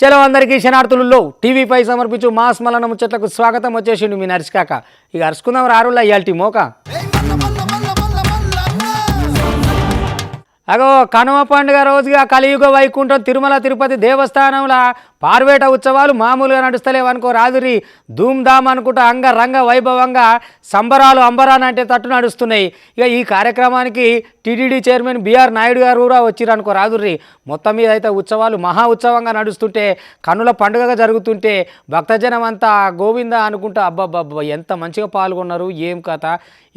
చలో అందరికీ శనార్థులలో టీవీపై సమర్పించు మాస్ మలన ముచ్చట్లకు స్వాగతం. వచ్చేసిండు మీ నర్సికాక. ఇక అరుచుకుందాం రారులా ఇయాల్టి మోక. అగో కనుమ పండుగ రోజుగా కలియుగ వైకుంఠం తిరుమల తిరుపతి దేవస్థానంలో పార్వేట ఉత్సవాలు మామూలుగా నడుస్తలేవనుకో రాదురి. ధూమ్ధామ్ అనుకుంటా అంగరంగ వైభవంగా సంబరాలు అంబరాన్ అంటే తట్టు నడుస్తున్నాయి. ఇక ఈ కార్యక్రమానికి టీటీడీ చైర్మన్ బిఆర్ నాయుడు గారు కూడా వచ్చిరనుకో రాదుర్రి. మొత్తం మీద అయితే ఉత్సవాలు మహా ఉత్సవంగా నడుస్తుంటే కన్నుల పండుగగా జరుగుతుంటే భక్తజనం అంతా గోవింద అనుకుంటా అబ్బబ్బబ్బ ఎంత మంచిగా పాల్గొన్నారు, ఏం కథ.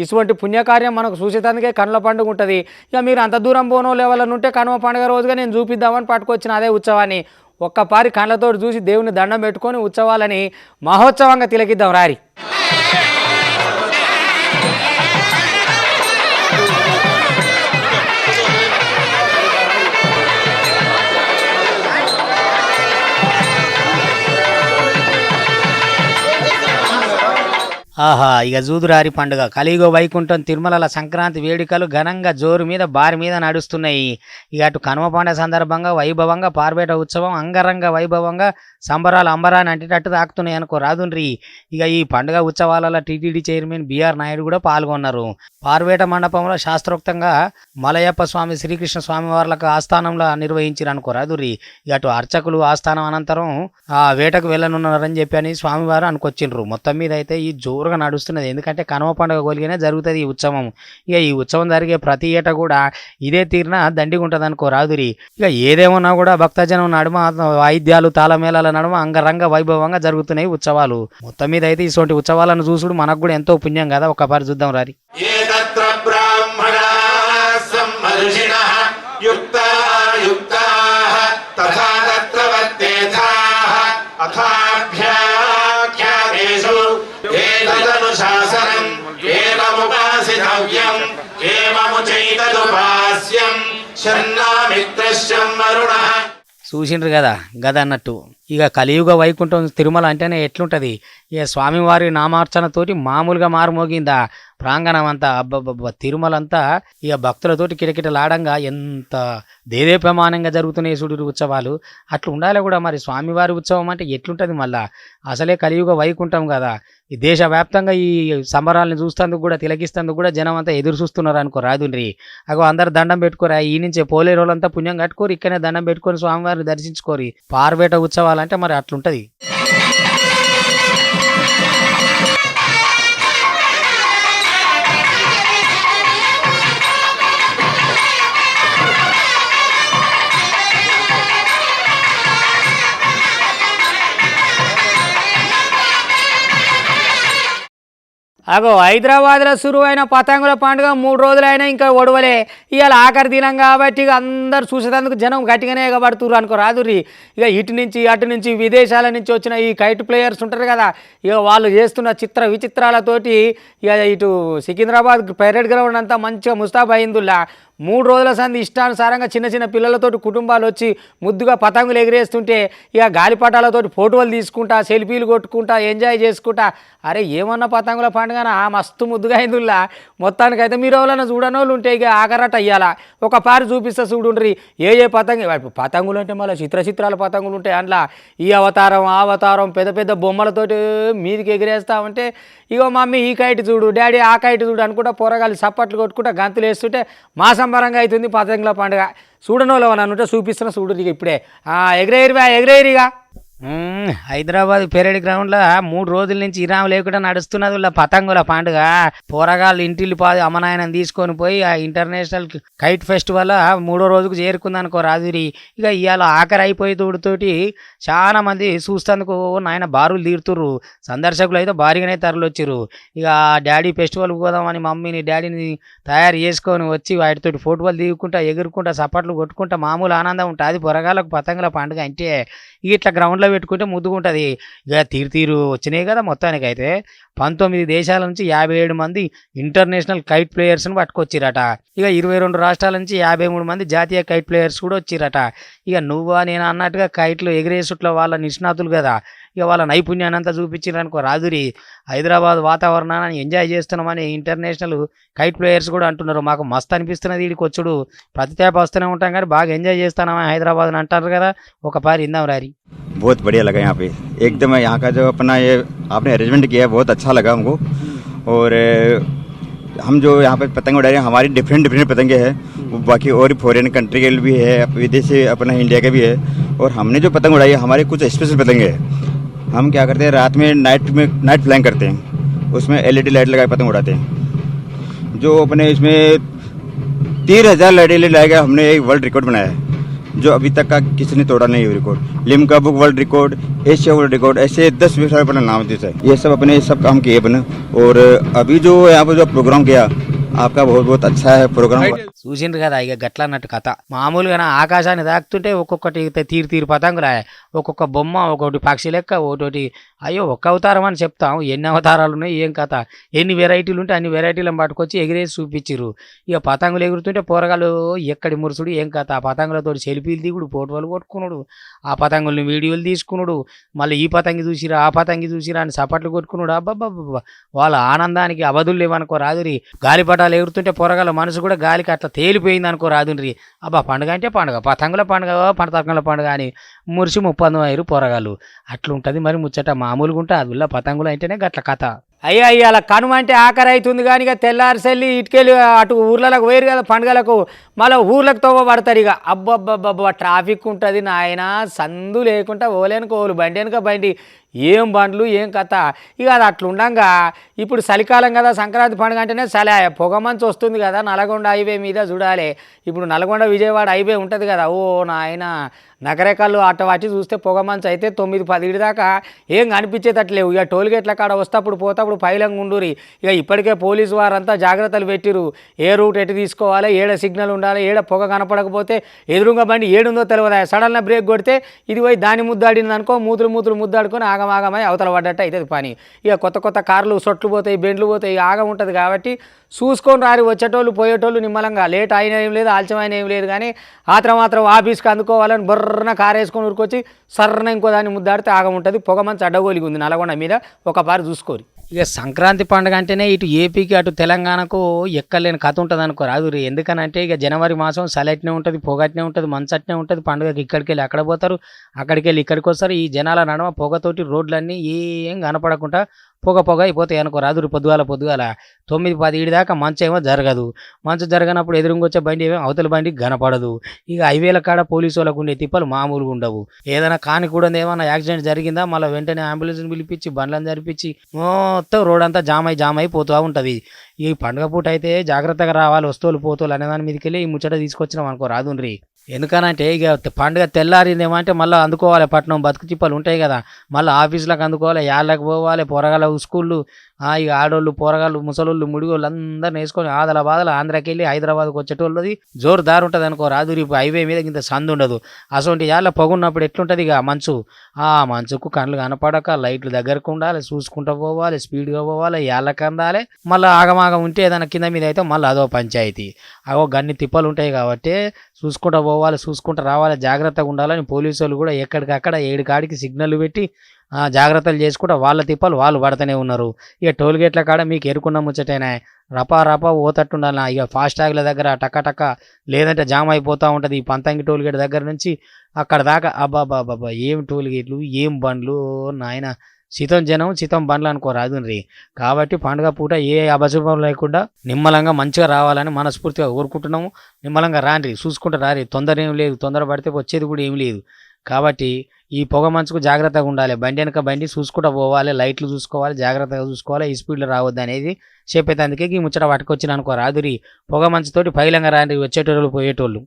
ఇటువంటి పుణ్యకార్యం మనకు చూసేందుకే కన్నుల పండుగ ఉంటుంది. ఇక మీరు అంత దూరం పోనో లెవెల్ ఉంటే కనుమ పండుగ రోజుగా నేను చూపిద్దామని పట్టుకొచ్చిన అదే ఉత్సవాన్ని ఒక్కపారి కళ్ళతో చూసి దేవుని దండం పెట్టుకొని ఉత్సవాలని మహోత్సవంగా తిలకిద్దాం రారి. ఆహా ఇక జూదురారి పండుగ కలియుగ వైకుంఠం తిరుమల సంక్రాంతి వేడుకలు ఘనంగా జోరు మీద బారి మీద నడుస్తున్నాయి. ఇక అటు కనుమ పండుగ సందర్భంగా వైభవంగా పార్వేట ఉత్సవం అంగరంగ వైభవంగా సంబరాలు అంబరాన్ని అంటేటట్టు తాకుతున్నాయి అనుకో రాదుండ్రి. ఇక ఈ పండుగ ఉత్సవాలలో టీటీడీ చైర్మన్ బిఆర్ నాయుడు కూడా పాల్గొన్నారు. పార్వేట మండపంలో శాస్త్రోక్తంగా మలయప్ప స్వామి శ్రీకృష్ణ స్వామి వార్లకు ఆస్థానంలో నిర్వహించారు అనుకో రాదుర్రి. ఇక అటు అర్చకులు ఆస్థానం అనంతరం ఆ వేటకు వెళ్ళనున్నారని చెప్పి అని స్వామివారు అనుకొచ్చిండ్రు. మొత్తం మీద అయితే ఈ జోరుగా నడుస్తున్నది. ఎందుకంటే కనుమ పండుగ గోలిగానే జరుగుతుంది ఈ ఉత్సవం. ఇక ఈ ఉత్సవం జరిగే ప్రతి ఏటా కూడా ఇదే తీరున దండిగా ఉంటుంది అనుకో రాదురి. ఇక ఏదేమన్నా కూడా భక్తజనం నడుమ వాయిద్యాలు తాళమేళాల నడుమ అంగరంగ వైభవంగా జరుగుతున్నాయి ఉత్సవాలు. మొత్తం మీద అయితే ఇటువంటి ఉత్సవాలను చూసుడు మనకు కూడా ఎంతో పుణ్యం కదా. ఒకసారి చూద్దాం రారి. చూసిండ్రు కదా గద అన్నట్టు. ఇక కలియుగ వైకుంఠం తిరుమల అంటేనే ఎట్లుంటుంది. ఇక స్వామివారి నామార్చనతోటి మామూలుగా మారుమోగిందా ప్రాంగణం అంతా. అబ్బబ్బబ్బ తిరుమలంతా ఇక భక్తులతోటి కిటకిటలాడంగా ఎంత దేదీప్యమానంగా జరుగుతున్నాయి చూడు ఉత్సవాలు. అట్లా ఉండాలి కూడా మరి. స్వామివారి ఉత్సవం అంటే ఎట్లుంటుంది మళ్ళా. అసలే కలియుగ వైకుంఠం కదా. ఈ దేశవ్యాప్తంగా ఈ సంబరాలను చూస్తేందుకు కూడా తిలకిస్తేందుకు కూడా జనం అంతా ఎదురు చూస్తున్నారు అనుకో రాదుండ్రి. అగో అందరు దండం పెట్టుకోరా. ఈ నుంచే పోలే రోజులంతా పుణ్యం కట్టుకోరు, ఇక్కడనే దండం పెట్టుకొని స్వామివారిని దర్శించుకోరు. పార్వేట ఉత్సవాలంటే మరి అట్లుంటది. అగో హైదరాబాద్లో సురువైన పతంగుల పండుగ 3 రోజులైనా ఇంకా ఒడవలే. ఇవాళ ఆఖరి దినం కాబట్టి ఇక అందరు చూసేందుకు జనం గట్టిగానే ఎగబడుతున్నారు అనుకో రాదుర్రి. ఇక ఇటు నుంచి అటు నుంచి విదేశాల నుంచి వచ్చిన ఈ కైట్ ప్లేయర్స్ ఉంటారు కదా. ఇక వాళ్ళు చేస్తున్న చిత్ర విచిత్రాలతోటి ఇక ఇటు సికింద్రాబాద్ పైరేడ్ గ్రౌండ్ అంతా మంచిగా ముస్తాబ్ అయిందిలా. 3 రోజుల సంది ఇష్టానుసారంగా చిన్న చిన్న పిల్లలతోటి కుటుంబాలు వచ్చి ముద్దుగా పతంగులు ఎగిరేస్తుంటే ఇక గాలిపటాలతోటి ఫోటోలు తీసుకుంటా సెల్ఫీలు కొట్టుకుంటా ఎంజాయ్ చేసుకుంటా. అరే ఏమన్నా పతంగుల పండుగన మస్తు ముద్దుగా అయిందిలా. మొత్తానికైతే మీరు ఎవరైనా చూడనోళ్ళు ఉంటే ఇక ఆకరట అయ్యాలా. ఒక పారి చూపిస్తా చూడుండ్రి. ఏ పతంగులు అంటే మళ్ళీ చిత్రాల పతంగులు ఉంటాయి. అందులో ఈ అవతారం ఆ అవతారం పెద్ద పెద్ద బొమ్మలతోటి మీదికి ఎగిరేస్తా ఉంటే ఇగో మమ్మీ ఈ కైట్ చూడు, డాడీ ఆ కైట్ చూడు అనుకుంటా పొరగాలి సప్పట్లు కొట్టుకుంటా గంతులు వేస్తుంటే మా సంబరంగా అవుతుంది పతంగుల పండుగ. చూడనోళ్ళు నన్నుంటే చూపిస్తున్నా చూడు. ఇక ఇప్పుడే ఎగిరేరిగా హైదరాబాద్ పెరేడ్ గ్రౌండ్లో 3 రోజుల నుంచి ఇరాం లేకుండా నడుస్తున్నది వాళ్ళ పతంగుల పండుగ. పోరగాళ్ళు ఇంటిల్లి అమ్మనాయనం తీసుకొని పోయి ఆ ఇంటర్నేషనల్ కైట్ ఫెస్టివల్ 3వ రోజుకు చేరుకుందనుకో రాదురి. ఇక ఇవాళ ఆఖరి అయిపోయి తోడుతోటి చాలా మంది చూస్తేందుకు నాయన బారులు తీరుతుర్రు. సందర్శకులు అయితే భారీగానే తరలొచ్చిర్రు. ఇక డాడీ ఫెస్టివల్కి పోదామని మమ్మీని డాడీని తయారు చేసుకొని వచ్చి వాటితోటి ఫోటోలు దిగుకుంటా ఎగురుకుంటా సప్పట్లు కొట్టుకుంటా మామూలు ఆనందం ఉంటుంది పొరగాళ్ళకు పతంగుల పండుగ అంటే. ఇట్లా గ్రౌండ్లో పెట్టుకుంటే ముద్దుకుంటుంది. ఇక తీరు వచ్చినాయి కదా. మొత్తానికి అయితే 19 దేశాల నుంచి 57 మంది ఇంటర్నేషనల్ కైట్ ప్లేయర్స్ని పట్టుకొచ్చిరట. ఇక 22 రాష్ట్రాల నుంచి 53 మంది జాతీయ కైట్ ప్లేయర్స్ కూడా వచ్చిరట. ఇక నువ్వా నేను అన్నట్టుగా కైట్లు ఎగిరేసుట్లో వాళ్ళ నిష్ణాతులు కదా. ఇక వాళ్ళ నైపుణ్యాన్ని అంతా చూపించారనుకో రాదురి. హైదరాబాద్ వాతావరణాన్ని ఎంజాయ్ చేస్తున్నామని ఇంటర్నేషనల్ కైట్ ప్లేయర్స్ కూడా అంటున్నారు. మాకు మస్తు అనిపిస్తున్నది వీడికి వచ్చుడు. ప్రతి తేప వస్తూనే ఉంటాం కానీ బాగా ఎంజాయ్ చేస్తానమని హైదరాబాద్ అని అంటారు కదా. ఒక పారి ఇందాం రారి. बहुत बढ़िया लगा यहाँ पे एकदम। यहाँ का जो अपना ये आपने अरेंजमेंट किया है बहुत अच्छा लगा हमको। और हम जो यहाँ पे पतंग उड़ा रहे हैं हमारी डिफरेंट डिफरेंट पतंगे हैं, वो बाकी और फॉरेन कंट्री के भी है, विदेशी अपना इंडिया के भी है। और हमने जो पतंग उड़ाई है हमारे कुछ स्पेशल पतंगे हैं। हम क्या करते हैं रात में नाइट फ्लाइंग करते हैं, उसमें LED लाइट लगा पतंग उड़ाते हैं। जो अपने इसमें 30,000 लाइटें लगाए गए, हमने एक वर्ल्ड रिकॉर्ड बनाया है जो अभी तक का किसी ने तोड़ा नहीं है record. Limca book world record, Asia world record, ऐसे 10 विषय अपना नाम देता है। ये सब अपने सब काम किए अपने। और अभी जो यहाँ पर जो प्रोग्राम किया आपका बहुत बहुत अच्छा है प्रोग्राम। చూసిండ్రు కదా ఇక గట్ల అన్నట్టు కథ. మామూలుగా ఆకాశాన్ని తాకుతుంటే ఒక్కొక్కటి తీరు పతంగులు ఒక్కొక్క బొమ్మ, ఒక్కొక్కటి పక్షి లెక్క, ఒకటి అయ్యో ఒక్క అవతారం అని చెప్తాం. ఎన్ని అవతారాలు ఉన్నాయి ఏం కథ, ఎన్ని వెరైటీలు ఉంటే అన్ని వెరైటీలను పట్టుకొచ్చి ఎగిరేసి చూపించిర్రు. ఇక పతంగులు ఎగురుతుంటే పోరగాళ్ళు ఎక్కడి మురుసుడు ఏం కథ, ఆ పతంగులతో సెల్ఫీలు దిగుడు, ఫోటోలు కొట్టుకున్నాడు, ఆ పతంగుల్ని వీడియోలు తీసుకున్నాడు, మళ్ళీ ఈ పతంగి చూసిరా ఆ పతంగి చూసిరా అని సపట్లు కొట్టుకున్నాడు. అబ్బాబ్బా వాళ్ళ ఆనందానికి అవధులు లేవనుకో రాదురి. గాలిపటాలు ఎగురుతుంటే పోరగాళ్ళ మనసు కూడా గాలికి అట్లా తేలిపోయింది అనుకో రాదుండ్రి. అబ్బా పండుగ అంటే పండుగ, పతంగుల పండుగ పతంగుల పండుగ అని మురిసి ముప్పందం అయ్యారు పోరగాళ్ళు. అట్లుంటుంది మరి ముచ్చట. మామూలుగా ఉంటే అది పతంగులు అంటేనే గట్ల కథ. అయ్యా ఇవాళ కనుమ అంటే ఆఖరి అవుతుంది కానీ ఇక తెల్లారిసెల్లి ఇటుకెళ్ళి అటు ఊర్లకు వేరు కదా పండుగలకు, మళ్ళీ ఊర్లకు తవ్వబడతారు. ఇక అబ్బబ్బబ్బబ్బా ట్రాఫిక్ ఉంటుంది నాయన, సందు లేకుండా ఓలేనుకో ఓలు, బండి వెనుక బండి, ఏం బండ్లు ఏం కథ. ఇక అది అట్లుండగా ఇప్పుడు చలికాలం కదా, సంక్రాంతి పండుగ అంటేనే పొగ మంచు వస్తుంది కదా. నల్గొండ హైవే మీద చూడాలి, ఇప్పుడు నల్గొండ విజయవాడ హైవే ఉంటుంది కదా. ఓ నాయన నగరేకాళ్ళు అట్ట వచ్చి చూస్తే పొగ మంచు అయితే 9-10 దాకా ఏం కనిపించేటట్లేవు. ఇక టోల్గేట్ల కాడ వస్తప్పుడు పోతప్పుడు పైలంగా ఉండురి. ఇక ఇప్పటికే పోలీసు వారంతా జాగ్రత్తలు పెట్టిరు. ఏ రూట్ ఎటు తీసుకోవాలి, ఏడ సిగ్నల్ ఉండాలి, ఏడ పొగ కనపడకపోతే ఎదురుగా బండి ఏడుందో తెలియదు. సడన్గా బ్రేక్ కొడితే ఇది పోయి దాన్ని ముద్దాడింది అనుకో, మూతులు ముద్దాడుకొని ఆగమాగమై అవతల పడ్డట్టు అవుతుంది పని. ఇక కొత్త కార్లు సొట్లు పోతాయి, బెండ్లు పోతాయి, ఆగం ఉంటుంది. కాబట్టి చూసుకొని రారి, వచ్చేటోళ్ళు పోయేటోళ్ళు నిమ్మలంగా. లేట్ అయినా ఏం లేదు, ఆలస్యమైన ఏం లేదు, కానీ మాత్రం ఆఫీస్కి అందుకోవాలని బొర్రన కారు వేసుకొని ఊరుకొచ్చి సర్రన ఇంకో దాన్ని ముద్దాడితే ఆగం ఉంటుంది. పొగ మంచి అడ్డగోలిగి ఉంది నల్గొండ మీద, ఒకపారి చూసుకోరు. ఇక సంక్రాంతి పండుగ అంటేనే ఇటు ఏపీకి అటు తెలంగాణకు ఎక్కలేని కథ ఉంటుంది అనుకో రాదు. ఎందుకనంటే ఇక జనవరి మాసం చలట్నే ఉంటుంది, పొగట్నే ఉంటుంది, మంచట్నే ఉంటుంది. పండుగకి ఇక్కడికి వెళ్ళి అక్కడ పోతారు, అక్కడికి వెళ్ళి ఇక్కడికి వస్తారు. ఈ జనాల నడమ పొగతోటి రోడ్లన్నీ ఏం కనపడకుండా పొగ అయిపోతాయి అనుకో రాదు. పొద్దుగాల 9-10 దాకా మంచు ఏమో జరగదు. మంచు జరగనప్పుడు ఎదురుకొచ్చే బండి ఏమో అవతల బండికి కనపడదు. ఇక హైవేల కాడ పోలీసు వాళ్ళకు ఉండే తిప్పలు మామూలుగా ఉండవు. ఏదైనా కాని కూడా ఏమన్నా యాక్సిడెంట్ జరిగిందా మళ్ళీ వెంటనే అంబులెన్స్ని పిలిపించి బండ్లను జరిపించి మొత్తం రోడ్ అంతా జామ్ అయిపోతూ ఉంటుంది. ఈ పండుగ పూట అయితే జాగ్రత్తగా రావాలి, వస్తువులు పోతువులు అనే దాని మీదకి వెళ్ళి ఈ ముచ్చట తీసుకొచ్చినాం అనుకో రాదుండ్రి. ఎందుకనంటే ఇక పండుగ తెల్లారిందేమంటే మళ్ళీ అందుకోవాలి, పట్నం బతుకు చిప్పలు ఉంటాయి కదా, మళ్ళీ ఆఫీసులకు అందుకోవాలి, యాళ్ళకి పోవాలి, పొరగాల స్కూళ్ళు, ఇక ఆడోళ్ళు పోరగాళ్ళు ముసలోళ్ళు ముడిగోళ్ళు అందరిని వేసుకొని ఆదల బాధలు ఆంధ్రాకి వెళ్ళి హైదరాబాద్కి వచ్చేటోళ్ళది జోరుదారు ఉంటుంది అనుకో రాదు. రేపు హైవే మీద ఇంత సందు ఉండదు. అసలు యాళ్ళ పొగున్నప్పుడు ఎట్లుంటుంది ఇక మంచు, ఆ మంచుకు కళ్ళు కనపడక లైట్లు దగ్గరకు ఉండాలి, చూసుకుంటూ పోవాలి, స్పీడ్గా పోవాలి, యాళ్ళకి అందాలి. మళ్ళీ ఆగమాగం ఉంటే ఏదైనా కింద మీద అయితే మళ్ళీ అదో పంచాయతీ. గన్ని తిప్పలు ఉంటాయి కాబట్టి చూసుకుంటూ పోవాలి, చూసుకుంటూ రావాలి, జాగ్రత్తగా ఉండాలని పోలీసు వాళ్ళు కూడా ఎక్కడికక్కడ 7 కాడికి సిగ్నల్ పెట్టి జాగ్రత్తలు చేసుకుంటూ వాళ్ళ తిప్పలు వాళ్ళు పడుతూనే ఉన్నారు. ఇక టోల్గేట్ల కాడ మీకు ఎరుకున్న ముచ్చటైనా రపా ఓతట్టుండాలి. ఇక ఫాస్టాగ్ల దగ్గర టక్క లేదంటే జామ్ అయిపోతూ ఉంటుంది. ఈ పంతంగి టోల్గేట్ దగ్గర నుంచి అక్కడ దాకా అబ్బాబాబా ఏం టోల్గేట్లు, ఏం బండ్లు నాయన. చితం బండ్లు అనుకో రాదుండ్రి. కాబట్టి పండుగ పూట ఏ అభశుభం లేకుండా నిమ్మలంగా మంచిగా రావాలని మనస్ఫూర్తిగా కోరుకుంటున్నాము. నిమ్మలంగా రాండ్రి, చూసుకుంటూ రారి, తొందర ఏం లేదు, తొందర పడితే వచ్చేది కూడా ఏం లేదు. కాబట్టి ఈ పొగ మంచుకు జాగ్రత్తగా ఉండాలి, బండి వెనక బండి చూసుకుంటూ పోవాలి, లైట్లు చూసుకోవాలి, జాగ్రత్తగా చూసుకోవాలి, ఈ స్పీడ్లో రావద్దు అనేది చెప్పేందుకే ఈ ముచ్చట పట్టుకొచ్చిన అనుకో రాదురి. పొగ మంచుతోటి పైలంగా రాండి వచ్చేటోళ్ళు పోయేటోళ్ళు.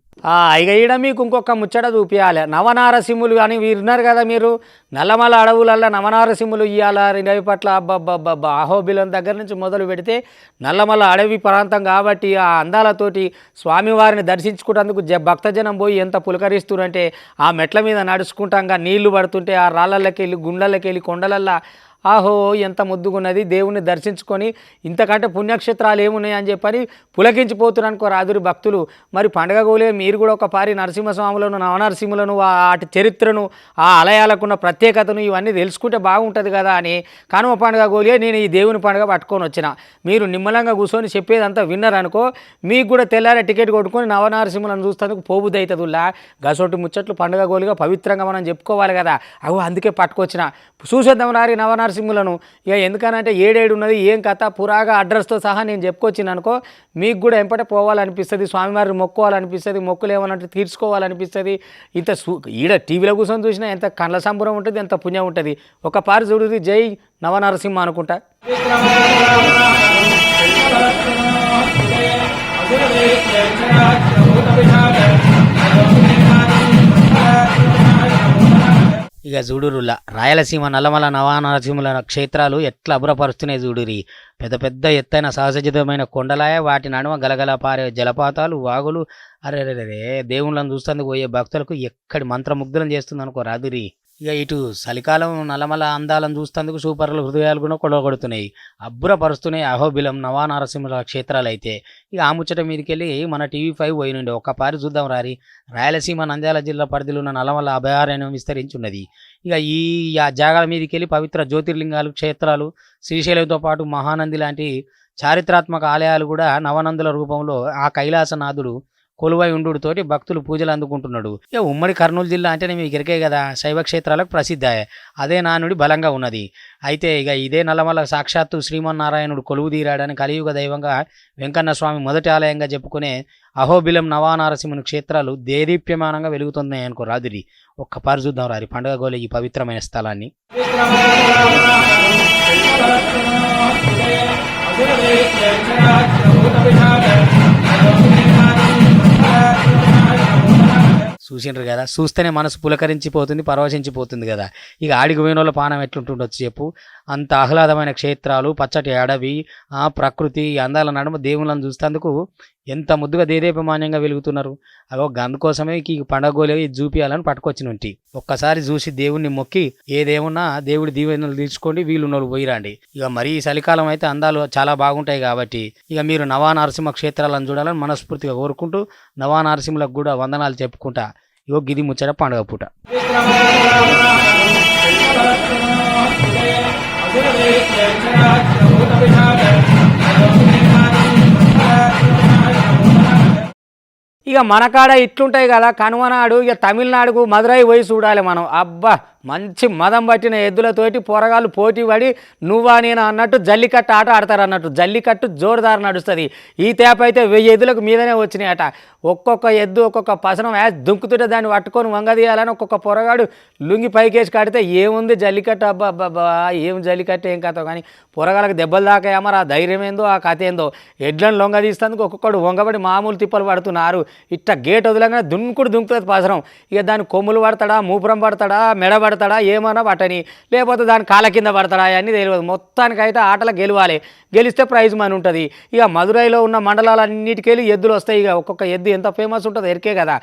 ఇక ఈడ మీకు ఇంకొక ముచ్చట చూపించాలి. నవనారసింహులు కానీ విన్నారు కదా మీరు, నల్లమల అడవులల్లో నవనారసింహులు ఇయ్యాల రెండవి పట్ల అబ్బబ్బబ్బబ్బా అహోబిలం దగ్గర నుంచి మొదలు పెడితే నల్లమల అడవి ప్రాంతం కాబట్టి ఆ అందాలతోటి స్వామివారిని దర్శించుకుంటేందుకు భక్తజనం పోయి ఎంత పులకరిస్తున్నారంటే ఆ మెట్ల మీద నడుచుకుంటాంగా నీళ్లు పడుతుంటే ఆ రాళ్ళకి వెళ్ళి గుండెలకి వెళ్ళి కొండలల్లో ఆహో ఎంత ముద్దుగున్నది, దేవుణ్ణి దర్శించుకొని ఇంతకంటే పుణ్యక్షేత్రాలు ఏమున్నాయి అని చెప్పని పులకించిపోతున్నారు అనుకో రాదురి భక్తులు. మరి పండగ గోలే మీరు కూడా ఒక పారి నరసింహస్వాములను నవనరసింహులను వాటి చరిత్రను ఆ ఆలయాలకున్న ప్రత్యేకతను ఇవన్నీ తెలుసుకుంటే బాగుంటుంది కదా అని కనుమ పండుగ గోలియే నేను ఈ దేవుని పండుగ పట్టుకొని వచ్చిన. మీరు నిమ్మలంగా కూర్చొని చెప్పేదంతా విన్నారనుకో మీకు కూడా తెల్లారే టికెట్ కొట్టుకొని నవనరసింహులను చూస్తేందుకు పోబుద్ది అవుతుందిలా. గసోటి ముచ్చట్లు పండుగ గోలిగా పవిత్రంగా మనం చెప్పుకోవాలి కదా. అవు అందుకే పట్టుకొచ్చిన. చూసేద్దాం రారి నవనరసింహులను. ఇక ఎందుకనంటే ఏడేడు ఉన్నది ఏం కథ పురాగా అడ్రస్తో సహా నేను చెప్పుకొచ్చిన అనుకో మీకు కూడా ఎంపటే పోవాలనిపిస్తుంది, స్వామివారిని మొక్కోవాలనిపిస్తుంది, మొక్కులు ఏమన్నట్టు తీర్చుకోవాలనిపిస్తుంది. ఇంత ఈడ టీవీలో కూర్చొని చూసినా ఎంత కళ్ళ సంబరం ఉంటుంది, ఎంత పుణ్యం ఉంటుంది. ఒక పారి చూడు జై నవనరసింహ అనుకుంటా. ఇక చూడురులా రాయలసీమ నల్లమల నవనరసింహుల క్షేత్రాలు ఎట్లా అభురపరుస్తున్నాయి చూడురి. పెద్ద పెద్ద ఎత్తైన సహజసిద్ధమైన కొండలాయ, వాటి నడుమ గలగల పారే జలపాతాలు, వాగులు. అరే దేవుళ్ళని చూస్తేందుకు పోయే భక్తులకు ఎక్కడి మంత్రముగ్ధులను చేస్తుంది అనుకో రాదురి. ఇక ఇటు చలికాలం నల్లమల అందాలను చూస్తేందుకు సూపర్లు హృదయాలు కూడా కొడగొడుతున్నాయి, అబ్బురపరుస్తున్నాయి అహోబిలం నవనరసింహుల క్షేత్రాలు అయితే. ఇక ఆ ముచ్చట మీదకి వెళ్ళి మన TV5 పోయినుండి ఒక్కపారి చూద్దాం రారి. రాయలసీమ నంద్యాల జిల్లా పరిధిలో ఉన్న నల్లమల అభయారణ్యం విస్తరించున్నది. ఇక ఈ జాగాల మీదకి వెళ్ళి పవిత్ర జ్యోతిర్లింగాలు, క్షేత్రాలు, శ్రీశైలంతో పాటు మహానంది లాంటి చారిత్రాత్మక ఆలయాలు కూడా నవనందుల రూపంలో ఆ కైలాసనాథుడు కొలువై ఉండుతోటి భక్తులు పూజలు అందుకుంటున్నాడు. ఇక ఉమ్మడి కర్నూలు జిల్లా అంటేనే మీకు ఎరికే కదా, శైవ క్షేత్రాలకు ప్రసిద్ధ. అదే నానుడి బలంగా ఉన్నది. అయితే ఇక ఇదే నల్లమల సాక్షాత్తు శ్రీమన్నారాయణుడు కొలువు తీరాడని కలియుగ దైవంగా వెంకన్న స్వామి మొదటి ఆలయంగా చెప్పుకునే అహోబిలం నవనరసింహుని క్షేత్రాలు దేదీప్యమానంగా వెలుగుతున్నాయి అనుకో రాదురి. ఒక్కపారి చూద్దాం రారి పండుగ గోలే ఈ పవిత్రమైన స్థలాన్ని. చూసిండ్రు కదా, చూస్తేనే మనసు పులకరించిపోతుంది, పరవశించిపోతుంది కదా. ఇక ఆడికి పోయిన పానం ఎట్లుంటుండొచ్చు చెప్పు. అంత ఆహ్లాదమైన క్షేత్రాలు, పచ్చటి అడవి, ఆ ప్రకృతి అందాల నడుమ దేవుళ్ళని చూస్తేందుకు ఎంత ముద్దుగా దేదీపమాన్యంగా వెలుగుతున్నారు. అగో అందుకోసమే ఈ పండగోలే ఇది చూపించాలని పట్టుకొచ్చినంటి. ఒక్కసారి చూసి దేవుణ్ణి మొక్కి ఏదేమున్నా దేవుడి దీవెనలు తీర్చుకోండి, వీలున్నోళ్ళు పోయిరండి. ఇక మరీ చలికాలం అయితే అందాలు చాలా బాగుంటాయి కాబట్టి ఇక మీరు నవనరసింహ క్షేత్రాలను చూడాలని మనస్ఫూర్తిగా కోరుకుంటూ నవనరసింహులకు కూడా వందనాలు చెప్పుకుంటా. ఇగో గిది ముచ్చట పండుగ పూట. ఇక మన కాడ ఇట్లుంటాయి కదా కనుమనాడు. ఇక తమిళనాడుకు మదురై పోయి చూడాలి మనం. అబ్బా మంచి మదం పట్టిన ఎద్దులతోటి పొరగాళ్ళు పోటీ పడి నువ్వా నేను అన్నట్టు జల్లికట్టు ఆట ఆడతారు అన్నట్టు. జల్లికట్టు జోరుదారు నడుస్తుంది. ఈ తేప అయితే 1000 ఎద్దులకు మీదనే వచ్చినాయి అట. ఒక్కొక్క ఎద్దు ఒక్కొక్క పసనం దుంకుతుంటే దాన్ని పట్టుకొని వంగదీయాలని ఒక్కొక్క పొరగాడు లుంగి పైకేసి కడితే ఏముంది జల్లికట్టు. అబ్బా అబ్బా ఏం జల్లికట్టు ఏం కథ కానీ పొరగాళ్ళకి దెబ్బలు దాకా మరి ఆ ధైర్యం ఏందో ఆ కథ ఏందో. ఎడ్లను లొంగ తీస్తేందుకు ఒక్కొక్కడు వంగబడి మామూలు తిప్పలు పడుతున్నారు. ఇట్ట గేట్ వదలంగానే దుంకుతుంది పసరం. ఇక దాని కొమ్ములు పడతాడా, మూపురం పడతాడా, మెడ పడతాడా ఏమన్నా పట్టని, లేకపోతే దాని కాళ్ళ కింద పడతాడా అని తెలియదు. మొత్తానికైతే ఆటలు గెలవాలి, గెలిస్తే ప్రైజ్ మనీ ఉంటుంది. ఇక మదురైలో ఉన్న మండలాలన్నిటికెళ్ళి ఎద్దులు వస్తాయి. ఇక ఒక్కొక్క ఎద్దు ఎంత ఫేమస్ ఉంటుందో ఎరికే కదా.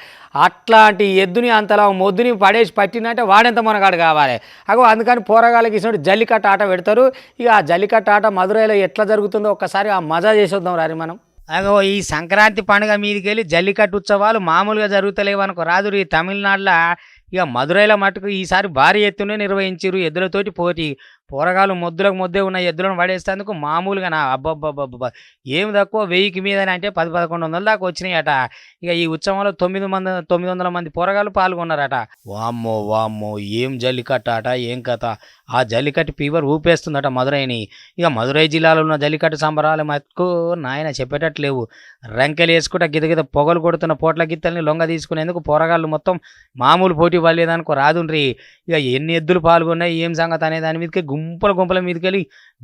అట్లాంటి ఎద్దుని అంతలా మొద్దుని పడేసి పట్టినంటే వాడెంత మనగాడు కావాలి. అగో అందుకని పోరగాళ్ళకి ఇచ్చినట్టు జల్లికట్టు ఆట పెడతారు. ఇక ఆ జల్లికట్టు ఆట మదురైలో ఎట్లా జరుగుతుందో ఒక్కసారి ఆ మజా చేసేద్దాం రారి మనం. అగో ఈ సంక్రాంతి పండుగ మీదకి వెళ్ళి జల్లికట్టు ఉత్సవాలు మామూలుగా జరుగుతలేవు అనుకో రాదురు. ఈ తమిళనాడులో ఇక మదురైలో మటుకు ఈసారి భారీ ఎత్తునే నిర్వహించారు ఎద్దులతోటి పోటీ. పోరగాలు మొద్దులకు మొద్దే ఉన్న ఎద్దులను పడేస్తేందుకు మామూలుగా నా అబ్బబ్బబ్బబ్బ ఏమి తక్కువ 1000కి మీదని అంటే 10-1100 దాకా వచ్చినాయట. ఇక ఈ ఉత్సవంలో 900 మంది పోరగాలు పాల్గొన్నారట. వామ్మో ఏం జల్లికట్టు ఆట ఏం కథ. ఆ జల్లికట్టు ఫీవర్ ఊపేస్తుందట మదురైని. ఇక మదురై జిల్లాలో ఉన్న జల్లికట్టు సంబరాలు మటుకు నాయన చెప్పేటట్లేవు. రంకెలు వేసుకుంటా గిదగిద పొగలు కొడుతున్న పోట్ల గిత్తల్ని లొంగ తీసుకునేందుకు పోరగాళ్ళు మొత్తం మామూలు పోటీ పడలేదనుకో రాదుండ్రి. ఇక ఎన్ని ఎద్దులు పాల్గొన్నాయి ఏం సంగతి అనే దాని మీదకి గుంపుల మీదకెళ్ళి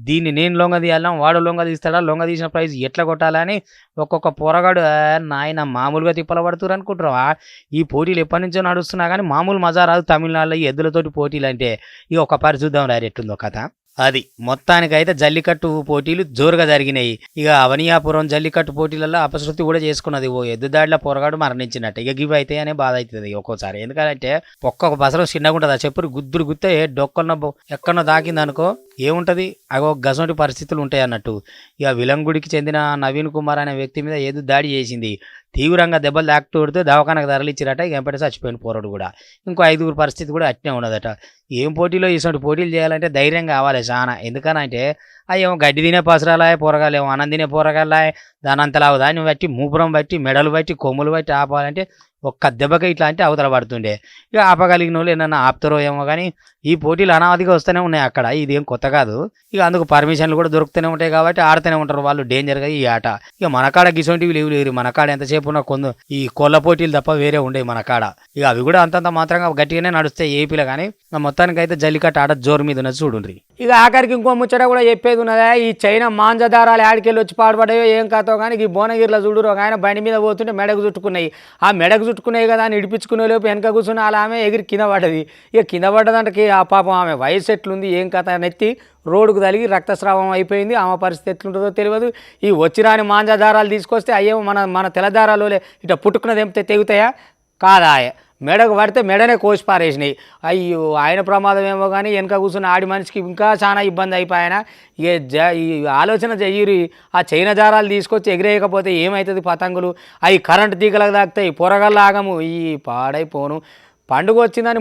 దీన్ని నేను లొంగ తీయాలా, వాడు లొంగ తీస్తాడా, లొంగ తీసిన ప్రైజ్ ఎట్లా కొట్టాలని ఒక్కొక్క పొరగాడు నాయన మామూలుగా తిప్పల పడుతురు అనుకుంటారా. ఈ పోటీలు ఎప్పటి నుంచో నడుస్తున్నా కానీ మామూలు మజా రాదు తమిళనాడులో ఈ ఎద్దులతోటి పోటీలు అంటే. ఇక ఒక్కపారి చూద్దాం ఎట్టుందో కథ. అది మొత్తానికైతే జల్లికట్టు పోటీలు జోరుగా జరిగినాయి. ఇక అవనియాపురం జల్లికట్టు పోటీలలో అపశృతి కూడా చేసుకున్నది. ఓ ఎద్దుదాడిలో పొరగాడు మరణించినట్టు. ఇక గివ్ అయితే అనే బాధ అవుతుంది ఒక్కోసారి. ఎందుకంటే ఒక్కొక్క బసరం చిన్నగా ఉంటుంది. ఆ చెప్పురు గుద్దురు గుత్తే డొక్కన్న ఎక్కడో దాకింది అనుకో ఏముంటుంది అగో గసంటి పరిస్థితులు ఉంటాయి అన్నట్టు. ఇక విలంగుడికి చెందిన నవీన్ కుమార్ అనే వ్యక్తి మీద ఏదో దాడి చేసింది. తీవ్రంగా దెబ్బలు తాకుతూడితే దవాఖానకు తరలిచ్చిరట. ఇక ఎంపటి చచ్చిపోయిన పోరాడు కూడా. ఇంకో 5గురు పరిస్థితి కూడా అట్నే ఉన్నదట. ఏం పోటీలో ఇటువంటి పోటీలు చేయాలంటే ధైర్యం కావాలి చాలా. ఎందుకనంటే అయ్యేమో గడ్డి తినే పసరాలాయ పోరగాలేమో అన్నం తినే పోరగాలాయ దాని అంతలావు దాన్ని బట్టి మూపురం బట్టి మెడలు బట్టి కొమ్ములు బట్టి ఆపాలంటే ఒక్క దెబ్బకి ఇట్లా అంటే అవతల పడుతుండే. ఇక ఆపగలిగిన వాళ్ళు ఏమన్నా ఆపుతారో ఏమో కానీ ఈ పోటీలు అనాదిగా వస్తూనే ఉన్నాయి అక్కడ. ఇదేం కొత్త కాదు. ఇక అందుకు పర్మిషన్లు కూడా దొరుకుతూనే ఉంటాయి కాబట్టి ఆడుతూనే ఉంటారు వాళ్ళు డేంజర్గా ఈ ఆట. ఇక మన కాడ గిసొంటివి లేవు. మన కాడ ఎంతసేపు ఉన్న ఈ కోళ్ళ పోటీలు తప్ప వేరే ఉండేవి మన కాడ. ఇక అవి కూడా అంతంత మాత్రంగా గట్టిగానే నడుస్తాయి ఏపీలో. కానీ మొత్తానికి అయితే జల్లికట్టు ఆట జోరు మీద ఉన్నది చూడండి. ఇక ఆఖరికి ఇంకో ముచ్చట కూడా చెప్పేది ఉన్నదా. ఈ చైనా మాంజదారాలు ఆడికెళ్ళి వచ్చి పాడుపడ్డాయో ఏం కాతో కానీ ఈ భువనగిరిలో చూడురు ఆయన బండి మీద పోతుంటే మెడకు చుట్టుకున్నాయి. ఆ మెడకు చుట్టుకున్నాయి కదా అని ఇడిపించుకునే లోపు వెనక కూర్చుని అలా ఆమె ఎగిరి కింద పడ్డది. ఇక కింద పడ్డదంటే ఆ పాపం ఆమె వయసు ఎట్లుంది ఏం కథ నెత్తి రోడ్డుకు తలిగి రక్తస్రావం అయిపోయింది. ఆమె పరిస్థితి ఎట్లుంటుందో తెలియదు. ఈ వచ్చిరాని మాంజదారాలు తీసుకొస్తే అయ్యేమో మన తెల్లదారాలు ఇట్లా పుట్టుకున్న తెంపితే తెగుతాయా కాదా. మెడకు పడితే మెడనే కోసి పారేసినాయి. అయ్యో ఆయన ప్రమాదం ఏమో కానీ వెనక కూర్చున్న ఆడి మనిషికి ఇంకా చాలా ఇబ్బంది అయిపోయాయన. ఈ ఆలోచన చెయ్యి. ఆ చైనా దారాలు తీసుకొచ్చి ఎగిరేయకపోతే ఏమవుతుంది పతంగులు అవి కరెంటు తీగలకు తాకుతాయి పొరగల్లా ఆగము ఈ పాడైపోను. పండుగ వచ్చిందని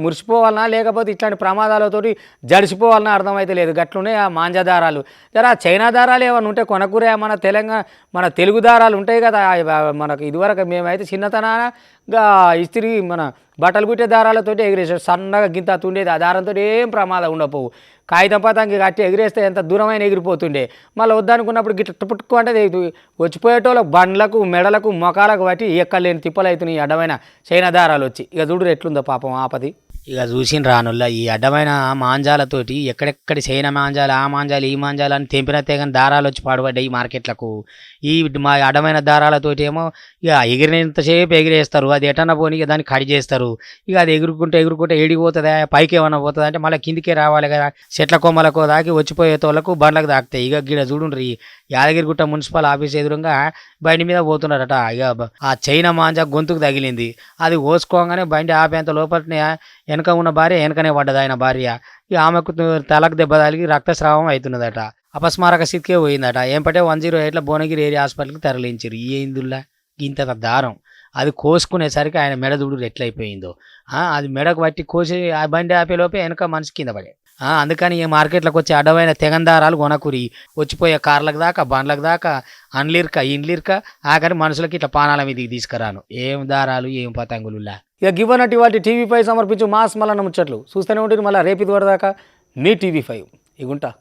మురిసిపోవాలన్నా లేకపోతే ఇట్లాంటి ప్రమాదాలతోటి జడిసిపోవాలన్నా అర్థమైతే లేదు. గట్లునే ఆ మాంజదారాలు జరా చైనా దారాలు ఏమైనా ఉంటే కొనకూరే. మన తెలుగు దారాలు ఉంటాయి కదా మనకు ఇదివరకు మేమైతే చిన్నతనంగా ఇస్త్రీ మన బట్టలు కుట్టే దారాలతోటి ఎగిరేసాడు. సన్నగా గింత తుండేది. ఆ దారంతో ఏం ప్రమాదం ఉండపోవు. కాగితం పతంగి కట్టి ఎగిరేస్తే ఎంత దూరమైన ఎగిరిపోతుండే. మళ్ళీ వద్దనుకున్నప్పుడు గిట్ట పుట్టుకు అంటే వచ్చిపోయేటోళ్ళకు బండ్లకు మెడలకు మొఖాలకు బట్టి ఎక్కలేని తిప్పలు అవుతున్నాయి అడ్డమైన చైనా దారాలు వచ్చి. ఇక చూడు ఎట్లుందో పాపం ఆపది. ఇక చూసిన రానుల్లా ఈ అడ్డమైన మాంజాలతోటి ఎక్కడెక్కడి చైనా మాంజాలు ఆ మాంజాలు ఈ మాంజాలు అని తెంపినతే కానీ దారాలు వచ్చి పాడుపడ్డాయి ఈ మార్కెట్లకు. ఈ మా అడ్డమైన దారాలతోటి ఏమో ఇక ఎగిరినంతసేపు ఎగిరేస్తారు. అది ఎటన్నా పోనీ ఇక దాన్ని కడి చేస్తారు. ఇక అది ఎగురుకుంటే ఏడిపోతుందా పైకి ఏమన్నా పోతుందా అంటే మళ్ళీ కిందికే రావాలి కదా. చెట్ల కొమ్మలకు దాకి వచ్చిపోయే తోళ్ళకు బండ్లకు దాకుతాయి. ఇక గిడ చూడుండ్రి యాదగిరిగుట్ట మున్సిపల్ ఆఫీస్ ఎదురుగా బండి మీద పోతున్నారట. ఇక ఆ చైనా మాంజా గొంతుకు తగిలింది. అది కోసుకోగానే బండి ఆపేంత లోపలనే వెనక ఉన్న భార్య వెనకనే పడ్డది ఆయన భార్య. ఇక ఆమెకు తలకు దెబ్బ తగిలి రక్తస్రావం అవుతున్నదట. అపస్మారక స్థితికే పోయిందట. ఏంపటే 108 భువనగిరి ఏరియా హాస్పిటల్కి తరలించారు. ఏందుల్లా ఇంత దారం అది కోసుకునేసరికి ఆయన మెడ దుడు ఎట్లయిపోయిందో. అది మెడకు పట్టి కోసి ఆ బండి ఆపేలోపే వెనక మనిషి కింద పడే. అందుకని ఈ మార్కెట్లకు వచ్చే అడ్డమైన తెగందారాలు కొనకురి. వచ్చిపోయే కార్లకు దాకా బండ్లకు దాకా ఇండ్లిర్క ఆఖరి మనుషులకి ఇట్లా పానాల మీదకి తీసుకురాను. ఏం దారాలు ఏం పతంగులులా. ఇక గివ్వనట్టు వాటి టీవీ5 సమర్పించు మాస్ మల్లన్న ముచ్చట్లు చూస్తూనే ఉంటుంది. మళ్ళీ రేపు ఇది వరదాకా మీ టీవీ5 ఇగుంటా.